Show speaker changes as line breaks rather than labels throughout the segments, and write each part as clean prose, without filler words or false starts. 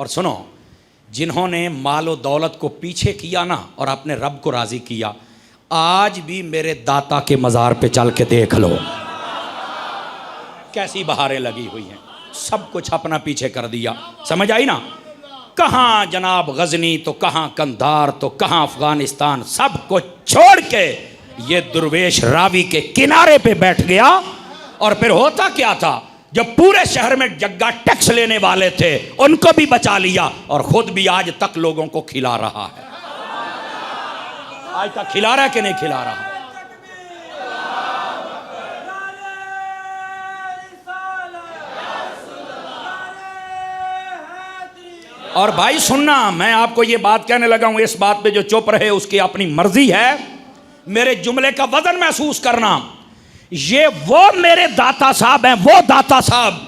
और सुनो, जिन्होंने मालो दौलत को पीछे किया ना और अपने रब को राज़ी किया, आज भी मेरे दाता के मज़ार पे चल के देख लो कैसी बहारें लगी हुई हैं। सब कुछ अपना पीछे कर दिया, समझ आई ना। कहाँ जनाब गजनी तो कहाँ कंधार तो कहाँ अफगानिस्तान, सब कुछ छोड़ के ये दुर्वेश रावी के किनारे पे बैठ गया। और फिर होता क्या था, जब पूरे शहर में जग्गा टैक्स लेने वाले थे उनको भी बचा लिया और खुद भी आज तक लोगों को खिला रहा है। आज तक खिला रहा है कि नहीं खिला रहा? और भाई सुनना, मैं आपको ये बात कहने लगा हूं, इस बात पे जो चुप रहे उसकी अपनी मर्जी है। मेरे जुमले का वजन महसूस करना। ये वो मेरे दाता साहब हैं, वो दाता साहब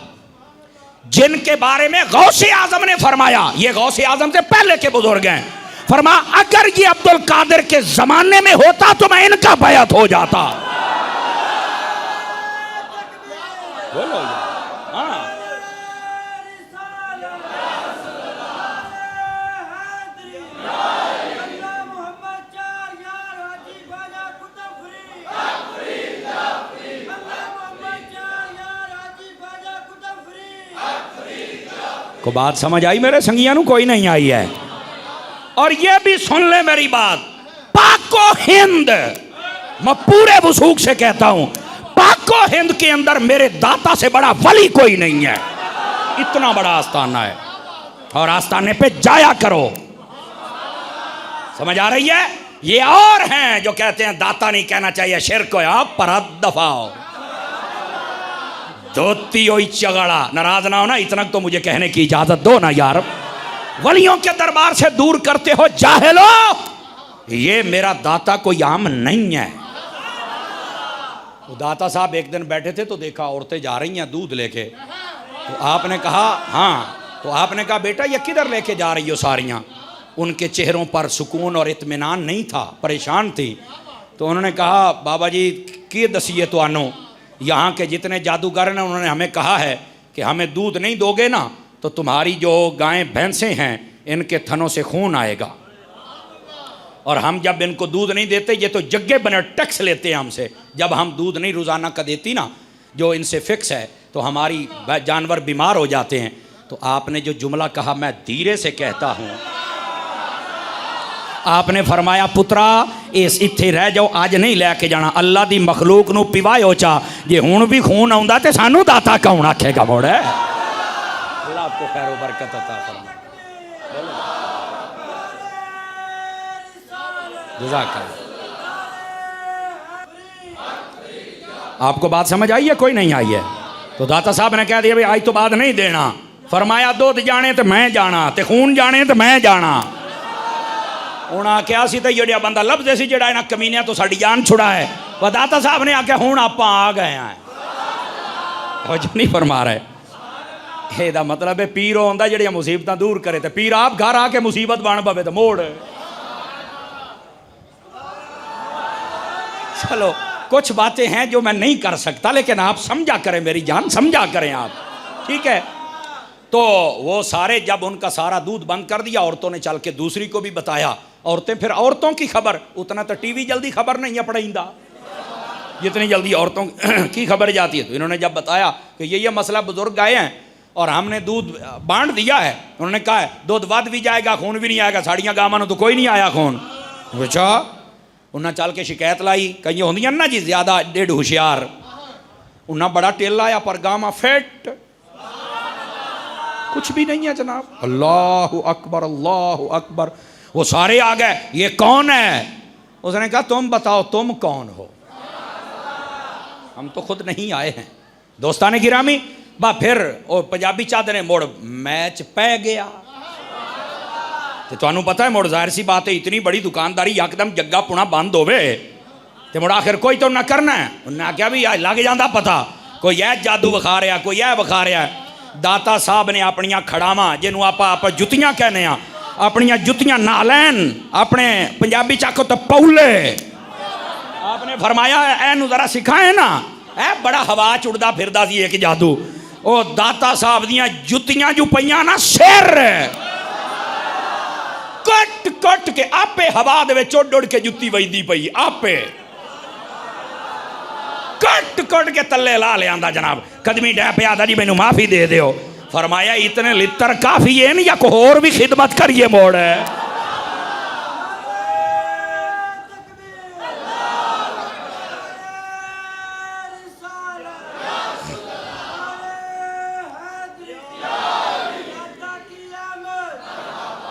जिनके बारे में गौसे आजम ने फरमाया, ये गौसे आजम से पहले के बुजुर्ग हैं, फरमा अगर ये अब्दुल कादिर के जमाने में होता तो मैं इनका बैत हो जाता। बोलो हाँ। को बात समझ आई मेरे संगियानू? कोई नहीं आई है। और ये भी सुन ले मेरी बात, पाको हिंद, मैं पूरे वसूख से कहता हूं, पाको हिंद के अंदर मेरे दाता से बड़ा वली कोई नहीं है। इतना बड़ा आस्थाना है और आस्थाने पे जाया करो, समझ आ रही है? ये और हैं जो कहते हैं दाता नहीं कहना चाहिए, शिर्क है। आप पर दफाओ धोती हो चगड़ा, नाराज ना हो ना, इतना तो मुझे कहने की इजाजत दो ना यार। वलियों के दरबार से दूर करते हो जाहिलो, ये मेरा दाता कोई आम नहीं है। तो दाता साहब एक दिन बैठे थे तो देखा औरतें जा रही हैं दूध लेके, तो आपने कहा हाँ, तो आपने कहा बेटा ये किधर लेके जा रही हो सारियां? उनके चेहरों पर सुकून और इत्मीनान नहीं था, परेशान थी। तो उन्होंने कहा बाबा जी की दसिए तो आनो, यहाँ के जितने जादूगर हैं उन्होंने हमें कहा है कि हमें दूध नहीं दोगे ना तो तुम्हारी जो गायें भैंसें हैं इनके थनों से खून आएगा, और हम जब इनको दूध नहीं देते, ये तो जग्गे बने टैक्स लेते हैं हमसे, जब हम दूध नहीं रोज़ाना का देती ना जो इनसे फिक्स है तो हमारी जानवर बीमार हो जाते हैं। तो आपने जो जुमला कहा मैं धीरे से कहता हूँ, आपने फरमाया पुत्रा इस इत्थे रह जाओ, आज नहीं लैके जाना, अल्लाह दी मखलूक नू पिवाओ चा, जे हुण भी खून आउंदा ते सानू दाता कौन आखेगा मोड़। अल्लाह आपको खैर व बरकत अता फरमाए। जज़ाकल्लाह। आपको बात समझ आई है? कोई नहीं आई है? तो दाता साहब ने कह दिया भाई आज तो बाद नहीं देना। फरमाया दुध जाने तो मैं जाना ते खून जाने तो मैं जाना। हूँ आख्या सी तो जड़ा बंदा लभदे सी जड़ा इन्हां कमीनियां तो साडी जान छुड़ा है, वह दाता साहब ने आख्या हूँ आप आ गए हैं। नहीं फरमा रहे, ਇਹਦਾ मतलब है पीर आंदा जड़ियां मुसीबतां दूर करे, तो पीर आप घर आके मुसीबत बन पवे तो मोड़। चलो कुछ बातें हैं जो मैं नहीं कर सकता, लेकिन आप समझा करें मेरी जान, समझा करें आप, ठीक है? तो वो सारे जब उनका सारा दूध बंद कर दिया, औरतों ने चल के दूसरी को भी बताया। औरतें फिर औरतों की खबर, उतना तो टीवी जल्दी खबर नहीं है पड़ेंदा जितनी जल्दी औरतों की खबर जाती है। तो इन्होंने जब बताया कि ये मसला, बुजुर्ग आए हैं और हमने दूध बांट दिया है, उन्होंने कहा है दूध वध भी जाएगा खून भी नहीं आएगा, साड़ियाँ गावां तो कोई नहीं आया खून। अच्छा, उन्हें चल के शिकायत लाई, कई होंदियां ना जी ज़्यादा डेढ़ होशियार, उन्हें बड़ा टेल आया पर गावां फिट कुछ भी नहीं है जनाब। अल्लाह अकबर अल्लाह अकबर। वो सारे आ गए, ये कौन है? उसने कहा तुम बताओ तुम कौन हो, हम तो खुद नहीं आए हैं। दोस्ताने गिरामी बा फिर और पंजाबी चादर मुड़ मैच पै गया। तो तुहानू पता है मुड़ जाहिर सी बात है, इतनी बड़ी दुकानदारी यकदम जग्गा पुणा बंद होवे तो मुड़ आखिर कोई तो ना करना है। उन्हें आख्या भी लग जाता पता, कोई यह जादू विखा रहा, कोई यह विखा रहा। दाता साहब ने अपनिया खड़ावां जिन्हों आप जुत्तियां कहने, अपनिया जुत्तियां ना लैन, अपने पंजाबी चाको तो पौले, आपने फरमाया एनू जरा सिखाए ना, ए बड़ा हवा चुड़दा फिरदा सी एक जादू। ओ दाता साहब दियां जुत्तियां जो पईयां ना सिर के आपे हवा दे विच उड़ उड़ के जुत्ती वजदी पई, आपे कट कट के तले ला लिया जनाब। कदमी डै पे आदा जी मैनू माफी दे दियो। फरमाया इतने लित्र काफी है या कोई होर भी खिदमत करिए मोड़ है।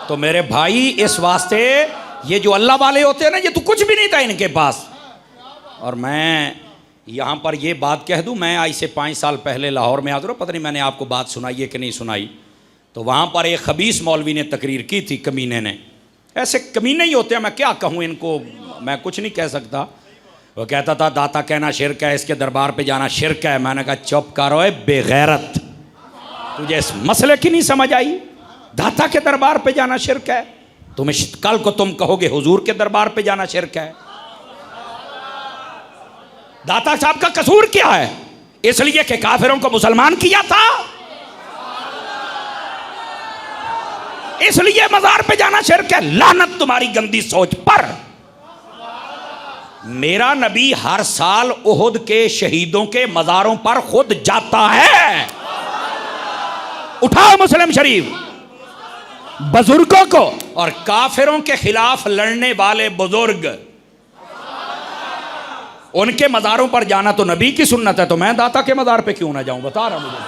तो मेरे भाई इस वास्ते ये जो अल्लाह वाले होते हैं ना, ये तो कुछ भी नहीं था इनके पास। और मैं यहाँ पर ये बात कह दूँ, मैं आज से 5 साल पहले लाहौर में हाज़िर हूँ, पता नहीं मैंने आपको बात सुनाई है कि नहीं सुनाई। तो वहाँ पर एक खबीस मौलवी ने तकरीर की थी, कमीने ने। ऐसे कमीने ही होते हैं, मैं क्या कहूँ इनको, मैं कुछ नहीं कह सकता। वो कहता था दाता कहना शिरक है, इसके दरबार पे जाना शिरक है। मैंने कहा चुप करो बेगैरत, तुझे इस मसले की नहीं समझ आई? दाता के दरबार पे जाना शिरक है? तुम्हें कल को तुम कहोगे हुजूर के दरबार पे जाना शिरक है। दाता साहब का कसूर क्या है? इसलिए कि काफिरों को मुसलमान किया था, इसलिए मजार पे जाना शिरक है। लानत तुम्हारी गंदी सोच पर। मेरा नबी हर साल उहुद के शहीदों के मजारों पर खुद जाता है। उठाओ मुस्लिम शरीफ। बुजुर्गों को और काफिरों के खिलाफ लड़ने वाले बुजुर्ग, उनके मज़ारों पर जाना तो नबी की सुन्नत है। तो मैं दाता के मज़ार पे क्यों ना जाऊं? बता रहा हूं मुझे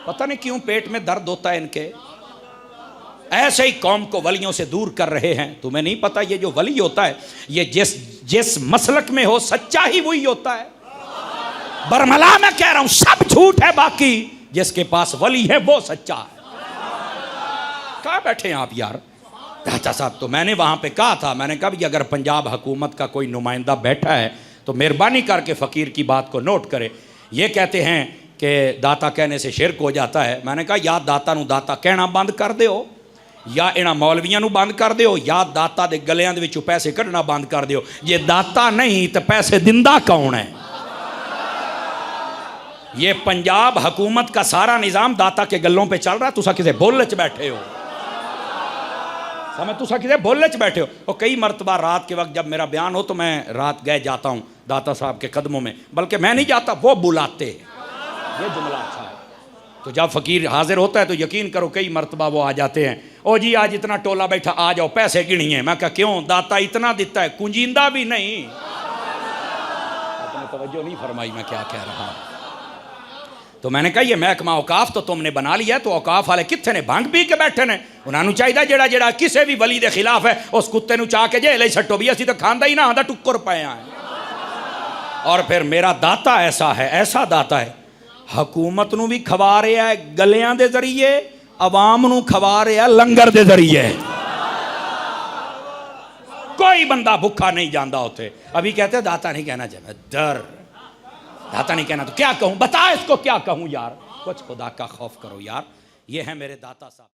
पता नहीं क्यों पेट में दर्द होता है इनके। ऐसे ही कौम को वलियों से दूर कर रहे हैं। तुम्हें नहीं पता ये जो वली होता है, ये जिस मसलक में हो सच्चा ही वही होता है। बरमला मैं कह रहा हूं सब झूठ है, बाकी जिसके पास वली है वो सच्चा है। कहाँ बैठे हैं आप यार? दाता साहब, तो मैंने वहाँ पे कहा था, मैंने कहा भी अगर पंजाब हुकूमत का कोई नुमाइंदा बैठा है तो मेहरबानी करके फ़कीर की बात को नोट करे। ये कहते हैं कि दाता कहने से शिरक हो जाता है। मैंने कहा या दाता नू दाता कहना बंद कर दो, या इन्हां मौलवियां नू बंद कर दो, या दाता दे गलियां दे विचों पैसे कढ़ना बंद कर दो। जे दाता नहीं तो पैसे दिंदा कौन है? ये पंजाब हुकूमत का सारा निज़ाम दाता के गलों पे चल रहा है। तुसा किसे बोलने च बैठे हो? तुसा किसे बोलने च बैठे हो? और कई मरतबा रात के वक्त जब मेरा बयान हो तो मैं रात गए जाता हूँ दाता साहब के कदमों में, बल्कि मैं नहीं जाता, वो बुलाते हैं। ये जुमला अच्छा है। तो जब फ़कीर हाजिर होता है तो यकीन करो कई मरतबा वो आ जाते हैं। ओ जी आज इतना टोला बैठा, आ जाओ पैसे गिनिए। मैं कहा क्यों? दाता इतना देता है, कुंजींदा भी नहीं। आपने तवज्जो नहीं फरमाई मैं क्या कह रहा हूँ। तो मैंने कहा ये महकमा औकाफ तो तुमने बना लिया, तो औकाफ वाले कितने ने भांग पी के बैठे ने? उन्होंने चाहिए जेड़ा जेड़ा किसी भी वली के खिलाफ है उस कुत्ते नू चाह के जेल सट्टो भी, असी तो खांदा ही ना आंदा टुक्कर पाए हैं। और फिर मेरा दाता ऐसा है, ऐसा दाता है, हुकूमत नू भी खवा रहा है गलियां दे जरिए, अवाम नू खवा रहा है लंगर दे जरिए। कोई बंदा भुखा नहीं जाता उसे। अभी कहते दाता नहीं कहना चाहिए, डर दाता नहीं कहना तो क्या कहूं? बता इसको क्या कहूं यार? कुछ खुदा का खौफ करो यार। ये है मेरे दाता साहब।